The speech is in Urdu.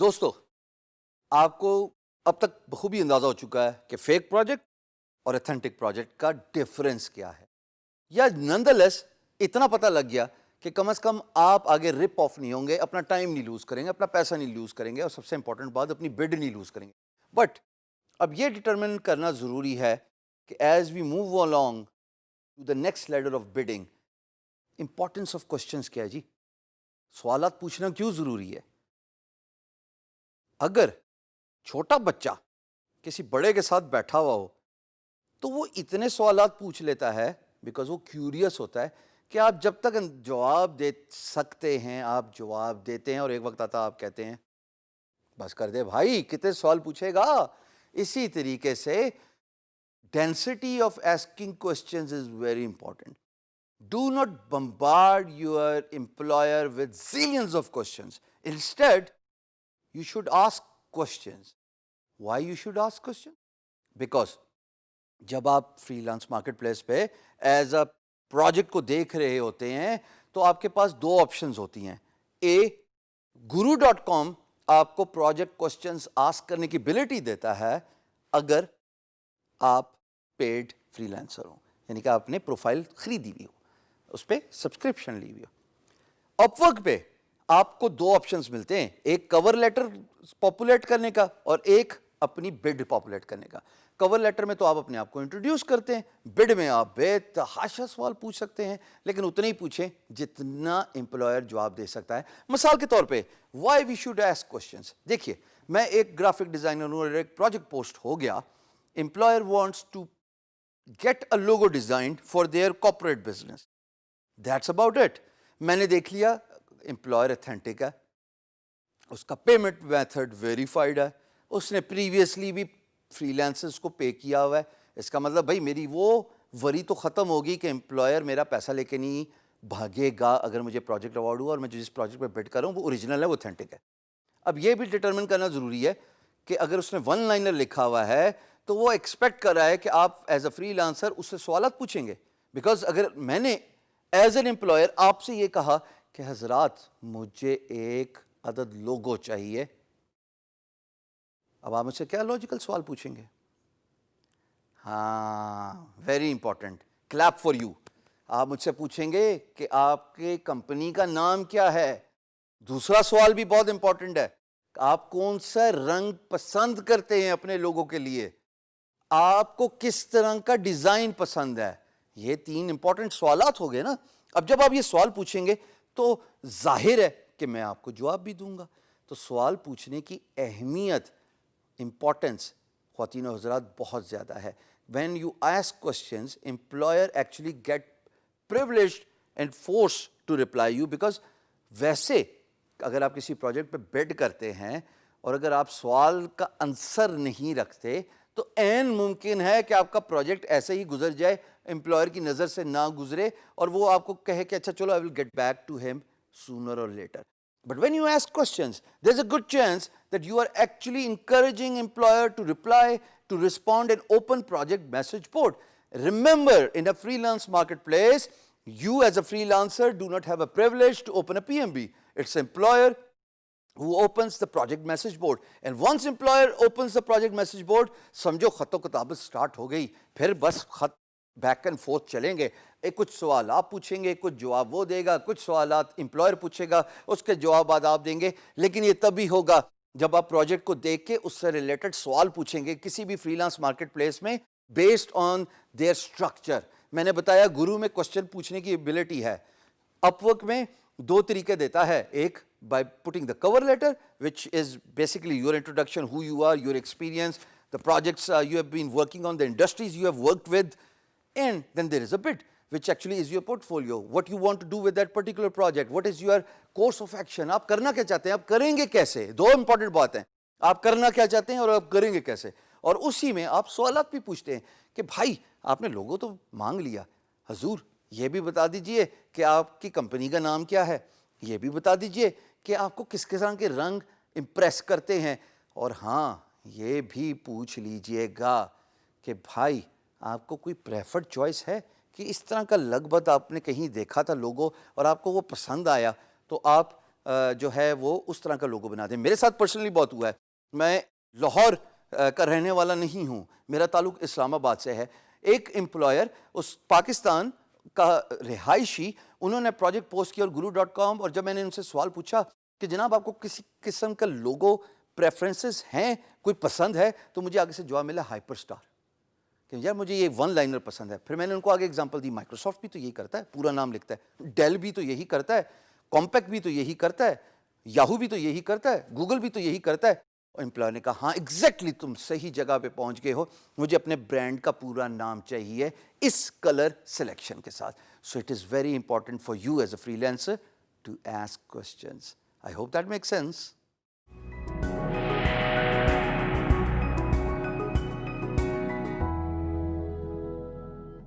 دوستو آپ کو اب تک بخوبی اندازہ ہو چکا ہے کہ فیک پروجیکٹ اور اتھینٹک پروجیکٹ کا ڈیفرنس کیا ہے، یا نندلیس اتنا پتہ لگ گیا کہ کم از کم آپ آگے رپ آف نہیں ہوں گے، اپنا ٹائم نہیں لوز کریں گے، اپنا پیسہ نہیں لوز کریں گے، اور سب سے امپورٹنٹ بات اپنی بڈ نہیں لوز کریں گے. بٹ اب یہ ڈٹرمن کرنا ضروری ہے کہ as we move along to the next leader of bidding, importance of questions کیا ہے جی. سوالات پوچھنا کیوں ضروری ہے؟ اگر چھوٹا بچہ کسی بڑے کے ساتھ بیٹھا ہوا ہو تو وہ اتنے سوالات پوچھ لیتا ہے بیکاز وہ کیوریس ہوتا ہے کہ آپ جب تک جواب دے سکتے ہیں آپ جواب دیتے ہیں، اور ایک وقت آتا آپ کہتے ہیں بس کر دے بھائی، کتنے سوال پوچھے گا. اسی طریقے سے density of asking questions is very important. Do not bombard your employer with zillions of questions. Instead, you should ask questions. Why you should ask questions? Because جب آپ فری لانس مارکیٹ پلیس پہ ایز اے پروجیکٹ کو دیکھ رہے ہوتے ہیں تو آپ کے پاس دو آپشنز ہوتی ہیں. guru.com آپ کو پروجیکٹ کوشچنز آسک کرنے کی ابیلٹی دیتا ہے اگر آپ پیڈ فری لانسر ہوں، یعنی کہ آپ نے پروفائل خریدی ہوئی ہو، اس پہ سبسکرپشن لی ہوئی ہو. اپورک پہ آپ کو دو آپشنز ملتے ہیں، ایک کور لیٹر پاپولیٹ کرنے کا اور ایک اپنی بڈ پاپولیٹ کرنے کا. کور لیٹر میں تو آپ اپنے آپ کو انٹروڈیوس کرتے ہیں، بڈ میں آپ بے تحاشا سوال پوچھ سکتے ہیں، لیکن اتنے ہی پوچھیں جتنا امپلائر جواب دے سکتا ہے. مثال کے طور پہ why we should ask questions. دیکھیے، میں ایک گرافک ڈیزائنر ہوں اور ایک پروجیکٹ پوسٹ ہو گیا، employer wants to get a logo designed for their corporate business. That's about it. میں نے دیکھ لیا امپلائر اتھینٹک ہے، اس کا پیمنٹ میتھڈ ویریفائڈ ہے، اس نے پریویسلی بھی فری لانسرز کو پے کیا ہوا ہے. اس کا مطلب بھائی میری وہ وری تو ختم ہوگی کہ امپلائر میرا پیسہ لے کے نہیں بھاگے گا اگر مجھے پروجیکٹ اوارڈ ہوا اور میں جس پروجیکٹ پہ بڈ کر رہا ہوں وہ اوریجنل ہے، وہ اتھینٹک ہے. اب یہ بھی ڈٹرمن کرنا ضروری ہے کہ اگر اس نے ون لائنر لکھا ہوا ہے تو وہ ایکسپیکٹ کر رہا ہے کہ آپ ایز اے فری لانسر اس سے سوالات پوچھیں گے. بیکاز اگر میں نے ایز این امپلائر آپ سے یہ کہا کہ حضرات مجھے ایک عدد لوگو چاہیے، اب آپ مجھ سے کیا لاجیکل سوال پوچھیں گے؟ ہاں، very important, clip for you. آپ مجھ سے پوچھیں گے کہ آپ کے کمپنی کا نام کیا ہے. دوسرا سوال بھی بہت امپورٹنٹ ہے، آپ کون سا رنگ پسند کرتے ہیں اپنے لوگوں کے لیے، آپ کو کس طرح کا ڈیزائن پسند ہے. یہ تین امپورٹنٹ سوالات ہو گئے نا. اب جب آپ یہ سوال پوچھیں گے تو ظاہر ہے کہ میں آپ کو جواب بھی دوں گا. تو سوال پوچھنے کی اہمیت، امپورٹنس خواتین و حضرات بہت زیادہ ہے. When you ask questions employer actually get privileged and forced to reply you. because ویسے اگر آپ کسی پروجیکٹ پہ بڈ کرتے ہیں اور اگر آپ سوال کا آنسر نہیں رکھتے تو عین ممکن ہے کہ آپ کا پروجیکٹ ایسے ہی گزر جائے، امپلائر کی نظر سے نہ گزرے، اور وہ آپ کو کہے کہ اچھا چلو I will get back to him sooner or later. But when you ask questions, there's a good chance that you are actually encouraging employer to reply, to respond and open project message board. Remember, in a freelance marketplace, you as a freelancer do not have a privilege to open a PMB. It's employer who opens the project message board. And once employer opens the project message board, سمجھو خط و کتابت سٹارٹ ہو گئی. پھر بس خط بیک اینڈ فورتھ چلیں گے. کچھ سوال آپ پوچھیں گے، کچھ جواب وہ دے گا، کچھ سوالات امپلائر پوچھے گا، اس کے جوابات آپ دیں گے. لیکن یہ تبھی ہوگا جب آپ پروجیکٹ کو دیکھ کے اس سے ریلیٹڈ سوال پوچھیں گے کسی بھی فری لانس مارکیٹ پلیس میں بیسڈ آن دیئر اسٹرکچر. میں نے بتایا گرو میں کوشچن پوچھنے کی ایبلٹی ہے. اپ ورک میں دو طریقے دیتا ہے، ایک by putting the cover letter which is basically your introduction, who you are, your experience, the projects you have been working on, the industries you have worked with, and then there is a bid which actually is your portfolio, what you want to do with that particular project, what is your course of action. آپ کرنا کیا چاہتے ہیں، آپ کریں گے کیسے. دو امپورٹنٹ باتیں، آپ کرنا کیا چاہتے ہیں اور آپ کریں گے کیسے. اور اسی میں آپ سوالات بھی پوچھتے ہیں کہ بھائی آپ نے لوگو تو مانگ لیا، حضور یہ بھی بتا دیجئے کہ آپ کی کمپنی کا نام کیا ہے، یہ بھی بتا دیجئے کہ آپ کو کس طرح کے رنگ امپریس کرتے ہیں، اور ہاں یہ بھی پوچھ لیجئے گا کہ بھائی آپ کو کوئی پریفرڈ چوائس ہے کہ اس طرح کا لگ بھگ آپ نے کہیں دیکھا تھا لوگو اور آپ کو وہ پسند آیا تو آپ جو ہے وہ اس طرح کا لوگو بنا دیں. میرے ساتھ پرسنلی بہت ہوا ہے. میں لاہور کا رہنے والا نہیں ہوں, میرا تعلق اسلام آباد سے ہے. ایک امپلائر اس پاکستان کا رہائشی, انہوں نے پروجیکٹ پوسٹ کیا اور guru.com, اور جب میں نے ان سے سوال پوچھا کہ جناب آپ کو کسی قسم کا لوگو پریفرنسز ہیں, کوئی پسند ہے, تو مجھے آگے سے جواب ملا ہائپر اسٹار, کہ یار مجھے یہ ون لائنر پسند ہے. پھر میں نے ان کو آگے اگزامپل دی, مائکروسافٹ بھی تو یہی کرتا ہے, پورا نام لکھتا ہے. ڈیل بھی تو یہی کرتا ہے, کمپیکٹ بھی تو یہی کرتا ہے, یاہو بھی تو یہی کرتا ہے, گوگل بھی تو یہی کرتا ہے. امپلائر نے کہا ہاں ایگزیکٹلی تم صحیح جگہ پہ پہنچ گئے ہو, مجھے اپنے برانڈ کا پورا نام چاہیے اس کلر سلیکشن کے ساتھ. So it is very important for you as a فری لینسر to ask questions. I hope that make sense.